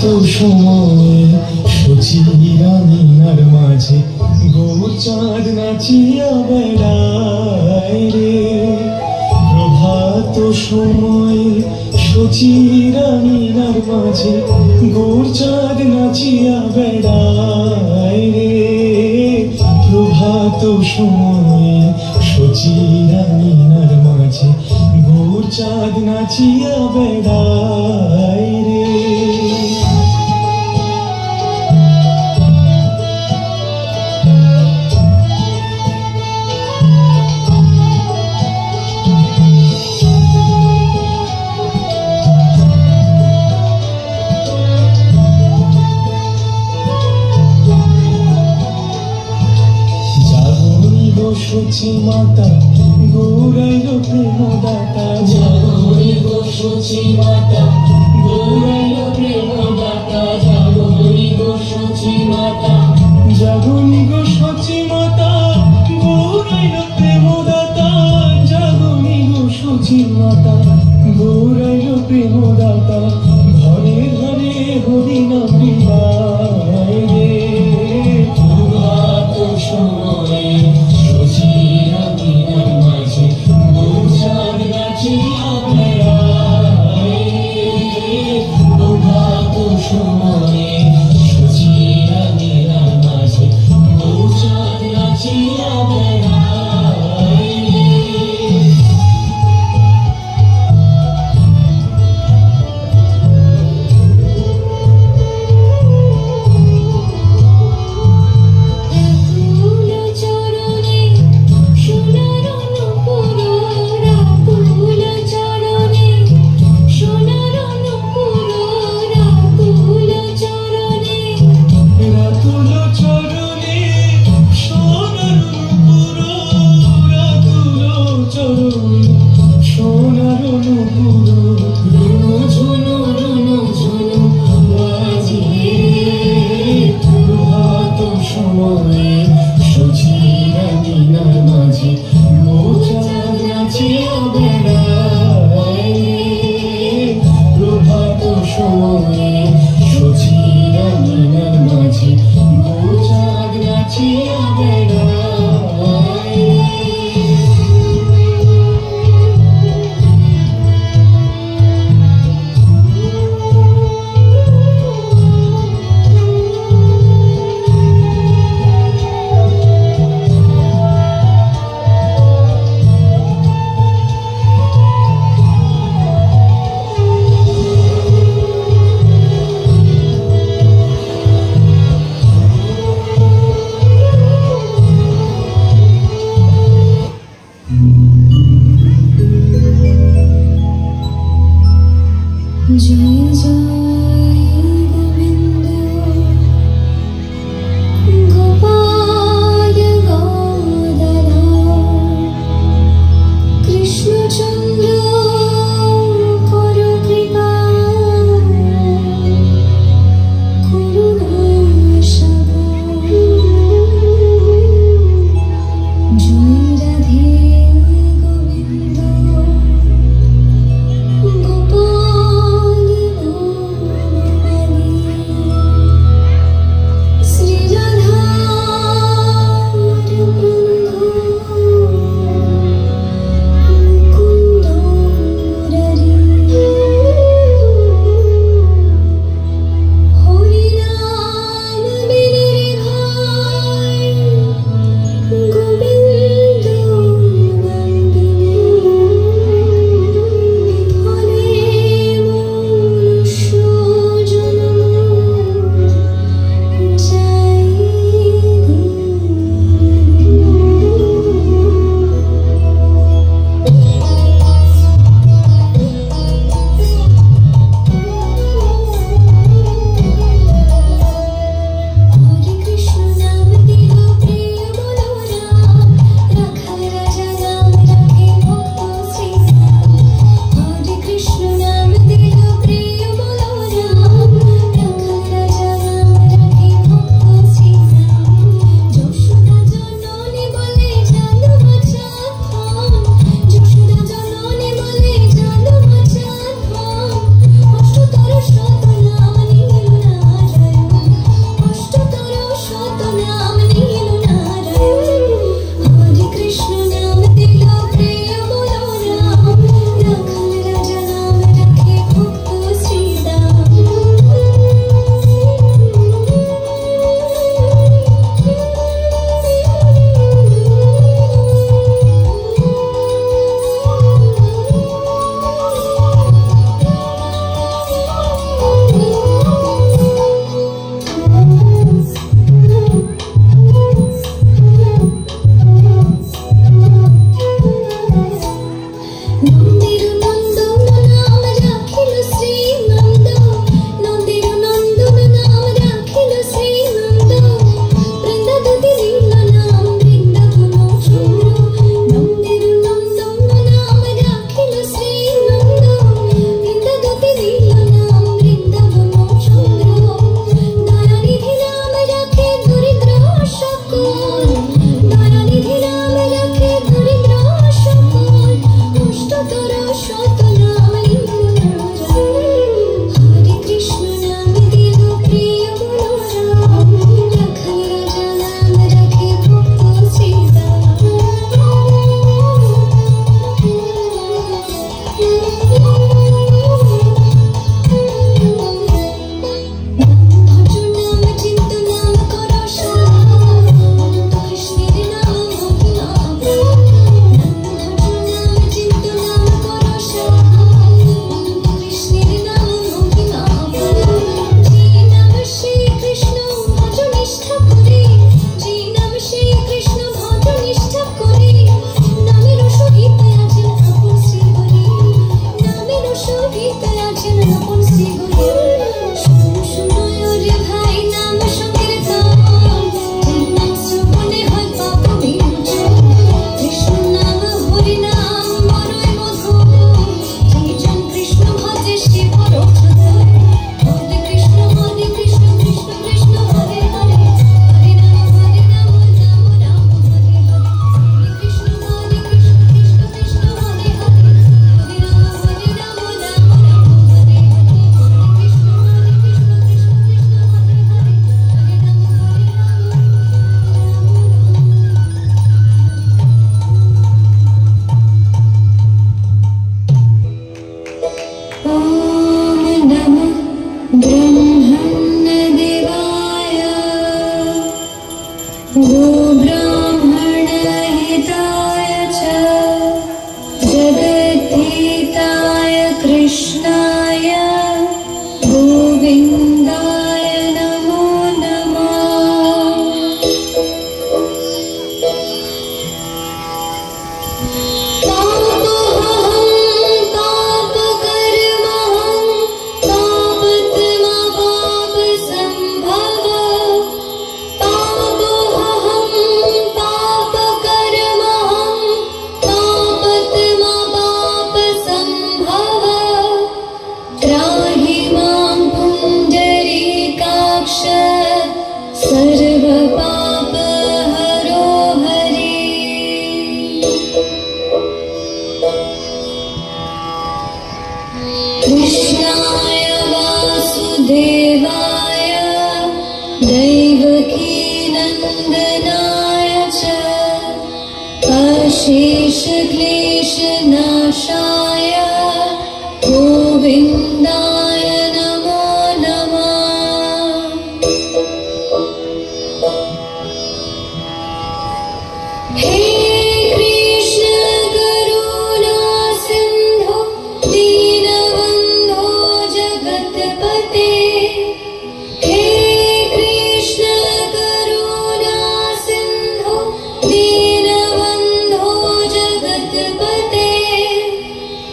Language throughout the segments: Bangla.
তো সময়ে সচিরা মিনার মাঝে গৌর চাঁদ নাচিয়া বেড়ায় রে। প্রভাত সময়ে সচিরা মিনার মাঝে গৌর চাঁদ নাচিয়া বেড়ায় রে। প্রভাত সময়ে সচিরা মিনার মাঝে গৌর চাঁদ নাচিয়া বেড়ায় রে। সচি মাতা গৌরাইল প্রেম দাতা, জাগরি গো সচি মাতা গৌরাইল প্রেম দাতা, জাগরি গো সচি মাতা, জাগরি গো সচি মাতা গৌরাইল প্রেম দাতা, জাগরি গো সচি মাতা গৌরাইল প্রেম দাতা। ঘরে ঘরে হরি নাম বিদায় রে। প্রভাত সময়ে সচিরা মিনার মাঝে গৌর চাঁদ নাচিয়া বেড়ায়। প্রভাত সময়ে সচিরা মিনার মাঝে গৌর চাঁদ নাচিয়া বেড়ায়। Gopal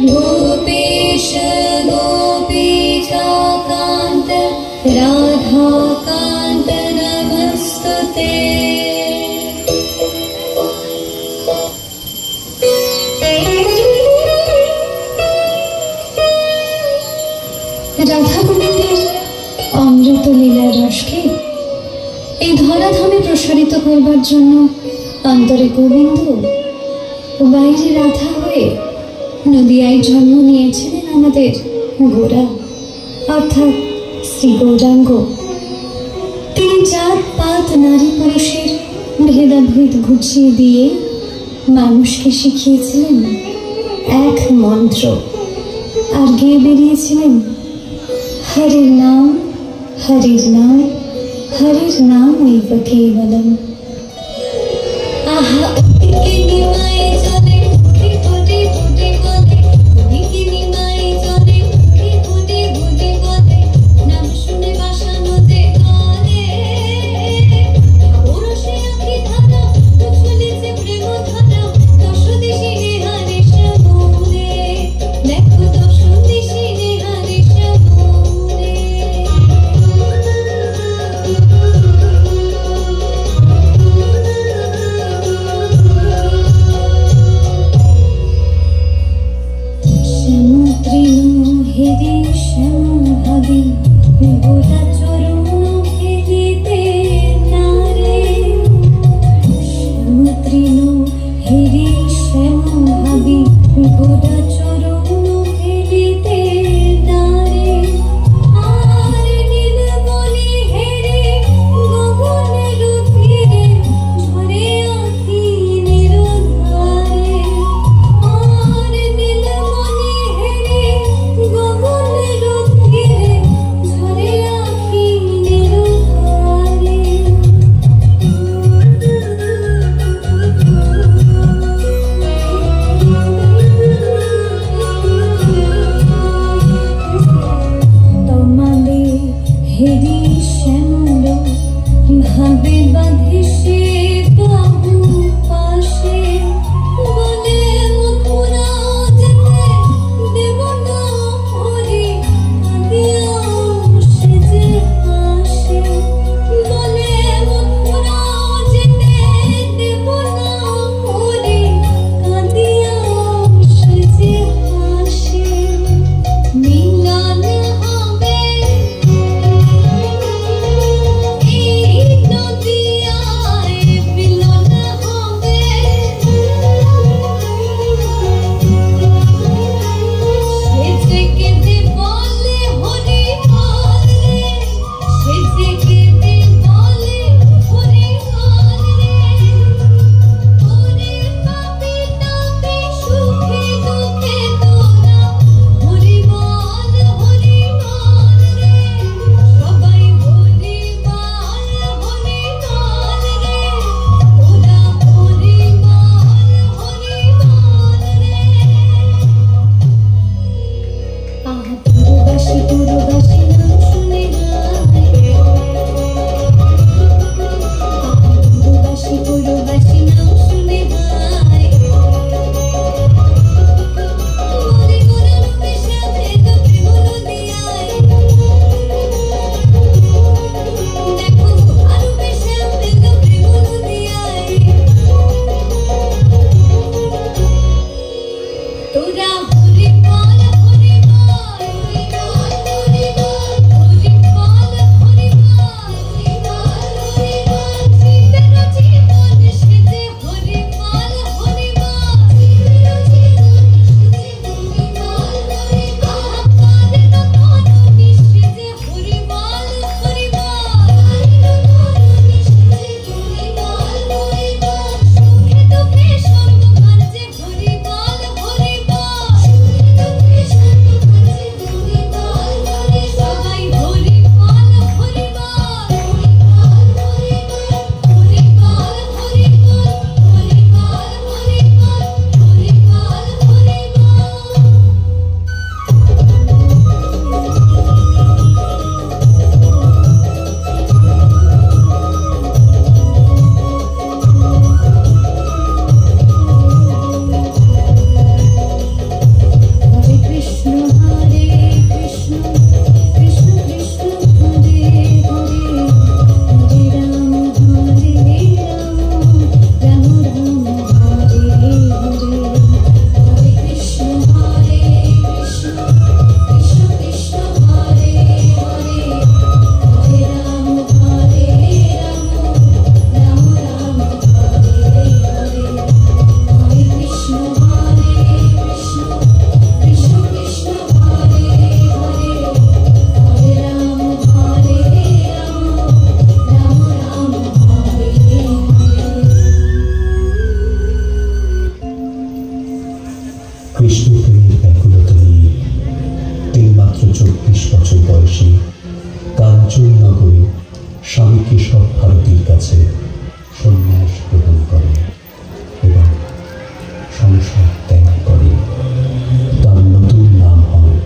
गोपेश गोपीकान्त राधाकान्त नमस्तुते। রাধা গোবিন্দের অমৃত লীলা রসকে এই ধরাধামে প্রসারিত করবার জন্য অন্তরে গোবিন্দ ও বাইরে রাধা হয়ে নদিয়ায় জন্ম নিয়েছিলেন আমাদের গোরা অর্থাৎ শ্রী গৌরাঙ্গ। তিনি জাত পাত নারী পুরুষের ভেদাভেদ ঘুচিয়ে দিয়ে মানুষকে শিখিয়েছিলেন এক মন্ত্র আর গেয়ে বেরিয়েছিলেন হরির নাম হরির নাম হরির নাম ঐব কেবলম। আহা কৃষ্ণপ্রেমের ব্যাকুলতা নিয়ে তিনি মাত্র 24 বছর বয়সে কাঞ্চননগরে স্বামী কেশব ভারতীর কাছে সন্ন্যাস গ্রহণ করেন এবং সংসার ত্যাগ করেন। তার নতুন নাম হয়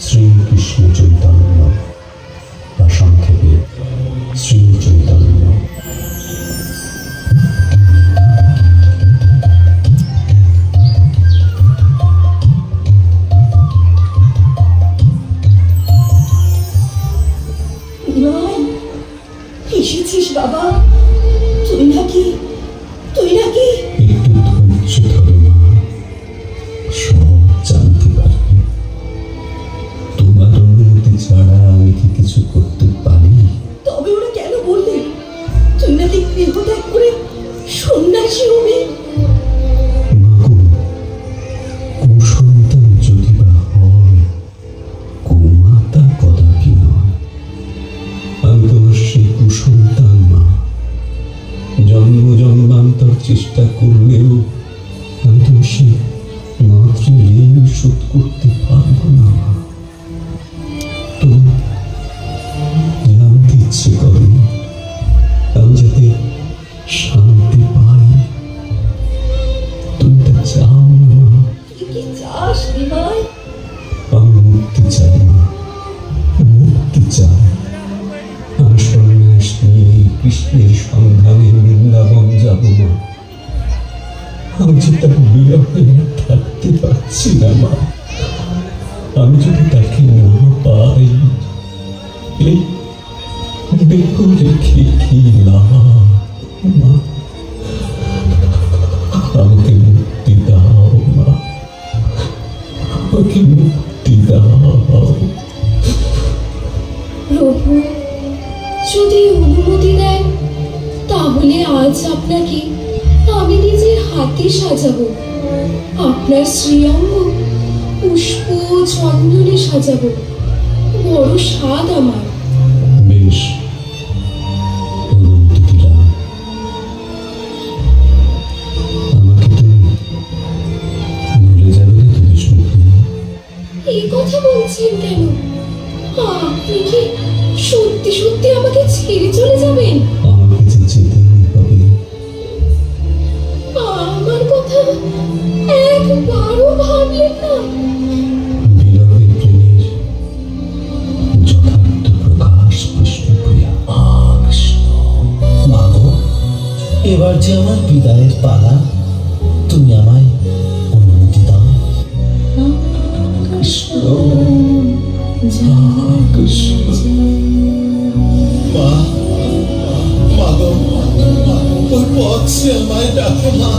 শ্রীকৃষ্ণ চৈতন্য, বা সংক্ষেপে শ্রী চৈতন্য। এসেছিস বাবা? তুই নাকি একটু ধৈর্য ধরো মা, সব জানতে পারবে। তোমার অনুমতি ছাড়া আমি কি কিছু করতে পারি? তবে ওরা কেন বললে তুই নাকি গৃহত্যাগ করে সন্ন্যাসী হবি? মাগো, কুসন্তান যদি বা হয়, কুমাতা কদাপি নয়। আমি তোমার সেই কুসন্তান মা। জন্ম জন্মান্তর চেষ্টা করলেও আমি তো সে মাতৃঋণ শোধ করতে পারবো না। তো জানতে ইচ্ছে করে আমি যাতে শান্তি পাই। তুমি তা চাও না? তুই কি চাস নিমাই? আমি মুক্তি চাই না, মুক্তি চাই। আমি সন্ন্যাস নিয়ে কৃষ্ণের সন্ধানে বৃন্দাবন যাব না। আমি যে তার বিরহে থাকতে পারছি না মা। আমি যদি তাকে না পাই, এই দেহ রেখে কি লাভ মা? আমাকে মুক্তি দাও মা, আমাকে মুক্তি দাও। প্রভু যদি অনুমতি দেন তাহলে আজ আপনাকে আমি নিজের হাতে সাজাবো। আপনার শ্রীঅঙ্গ পুষ্প চন্দনে সাজাবো। বড় স্বাদ আমার। বেশ, অনুমতি দিলাম। আমাকে তুমি ভুলে যাবে না তো বিষ্ণুপ্রিয়া? এই কথা বলছেন কেন? আপনি কি সত্যি সত্যি আমাকে ছেড়ে চলে যাবেন? আমাকে যে যেতেই হবে। আমার কথা একবারও ভাবলেন না? বিরহের প্রেমের যথার্থ প্রকাশ বিষ্ণুপ্রিয়া। কৃষ্ণ, মাগো, এবার যে আমার বিদায়ের পালা, তুমি আমায় অনুমতি দাও। কৃষ্ণ, কৃষ্ণ। মা, মাগো, ওই পথ সে আমায় ডাকে মা।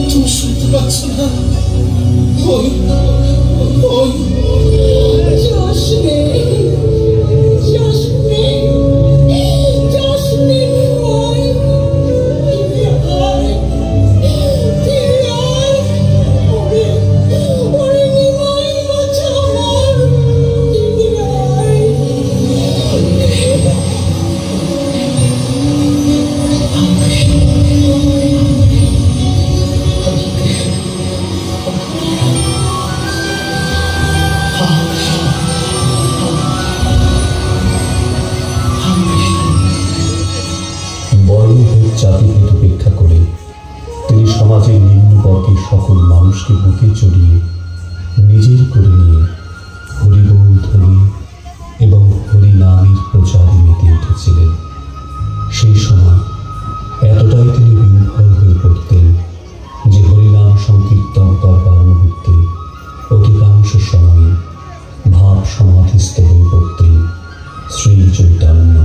তুমি শুনতে পাচ্ছ না? ওই ওই জাতিভেদ উপেক্ষা করে তিনি সমাজের নিম্ন বর্গের সকল মানুষকে বুকে চড়িয়ে নিজের করে নিয়ে হরিবোল ধ্বনি এবং হরিনামের প্রচারে মেতে উঠেছিলেন। সেই সময় এতটাই তিনি বিহ্বল হয়ে পড়তেন যে হরিনাম সংকীর্তন করবার মুহূর্তে অধিকাংশ সময়ে ভাব সমাধিস্থ হয়ে পড়তেন শ্রী চৈতন্য।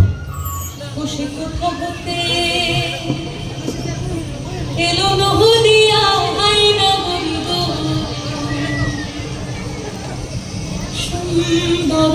সুন্দর